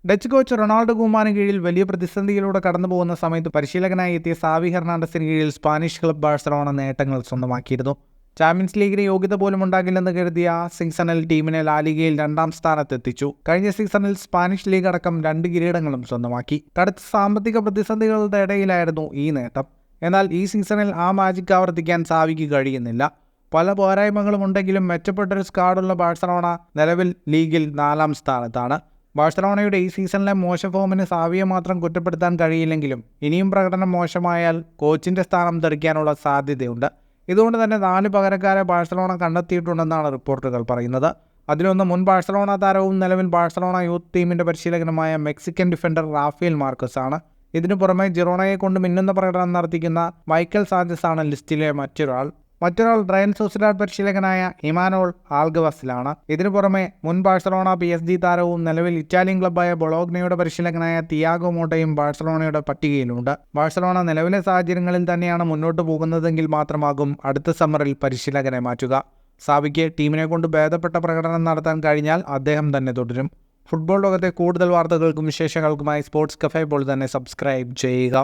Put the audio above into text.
Dutch coach Ronaldo കുമാറിന് കീഴിൽ വലിയ പ്രതിസന്ധിയിലൂടെ കടന്നുപോകുന്ന സമയത്ത് പരിശീലകനായി എത്തിയ സാവി ഹെർണാണ്ടസിന് കീഴിൽ സ്പാനിഷ് ക്ലബ് ബാഴ്സലോണ നേട്ടങ്ങൾ സ്വന്തമാക്കിയിരുന്നു. ചാമ്പ്യൻസ് ലീഗിന് യോഗ്യത പോലും ഉണ്ടാകില്ലെന്ന് കരുതിയ സീസണിൽ ടീമിനെ ലാലിഗയിൽ 2ാം സ്ഥാനത്തെത്തിച്ചു. കഴിഞ്ഞ സീസണിൽ സ്പാനിഷ് ലീഗ് അടക്കം 2 കിരീടങ്ങളും സ്വന്തമാക്കി. കടുത്ത സാമ്പത്തിക പ്രതിസന്ധികളുടെ ഇടയിലായിരുന്നു ഈ നേട്ടം. എന്നാൽ ഈ സീസണിൽ ആ മാജിക് ആവർത്തിക്കാൻ സാവിക്ക് കഴിയുന്നില്ല. പല പോരായ്മകളും ഉണ്ടെങ്കിലും മെച്ചപ്പെട്ടൊരു സ്ക്വാഡുള്ള ബാഴ്സലോണ നിലവിൽ ലീഗിൽ 4ാം സ്ഥാനത്താണ്. ബാഴ്സലോണയുടെ ഈ സീസണിലെ മോശം ഫോമിന് സാവിയെ മാത്രം കുറ്റപ്പെടുത്താൻ കഴിയില്ലെങ്കിലും ഇനിയും പ്രകടനം മോശമായാൽ കോച്ചിന്റെ സ്ഥാനം തെറിക്കാനുള്ള സാധ്യതയുണ്ട്. ഇതുകൊണ്ട് തന്നെ 4 പകരക്കാരെ ബാഴ്സലോണ കണ്ടെത്തിയിട്ടുണ്ടെന്നാണ് റിപ്പോർട്ടുകൾ പറയുന്നത്. അതിലൊന്ന് മുൻ ബാഴ്സലോണ താരവും നിലവിൽ ബാഴ്സലോണ യൂത്ത് ടീമിന്റെ പരിശീലകനുമായ മെക്സിക്കൻ ഡിഫൻഡർ റാഫേൽ മാർക്കസ് ആണ്. ഇതിനു പുറമെ ജിറോണയെ കൊണ്ട് മിന്നുന്ന പ്രകടനം നടത്തിക്കുന്ന മൈക്കൽ സാഞ്ചസ് ആണ് ലിസ്റ്റിലെ മറ്റൊരാൾ റയൽ സൊസിഡാഡ് പരിശീലകനായ ഇമാനോൾ ആൽഗവസിലാണ്. ഇതിനു പുറമെ മുൻ ബാഴ്സലോണ PSG താരവും നിലവിൽ ഇറ്റാലിയൻ ക്ലബ്ബായ ബൊളോഗ്നയുടെ പരിശീലകനായ തിയാഗോ മോട്ടയും ബാഴ്സലോണയുടെ പട്ടികയിലുണ്ട്. ബാഴ്സലോണ നിലവിലെ സാഹചര്യങ്ങളിൽ തന്നെയാണ് മുന്നോട്ട് പോകുന്നതെങ്കിൽ മാത്രമാകും അടുത്ത സമ്മറിൽ പരിശീലകനെ മാറ്റുക. സാവിക്ക് ടീമിനെ കൊണ്ട് ഭേദപ്പെട്ട പ്രകടനം നടത്താൻ കഴിഞ്ഞാൽ അദ്ദേഹം തന്നെ തുടരും. ഫുട്ബോൾ ലോകത്തെ കൂടുതൽ വാർത്തകൾക്കും വിശേഷങ്ങൾക്കുമായി സ്പോർട്സ് കഫേ ഇപ്പോൾ തന്നെ സബ്സ്ക്രൈബ് ചെയ്യുക.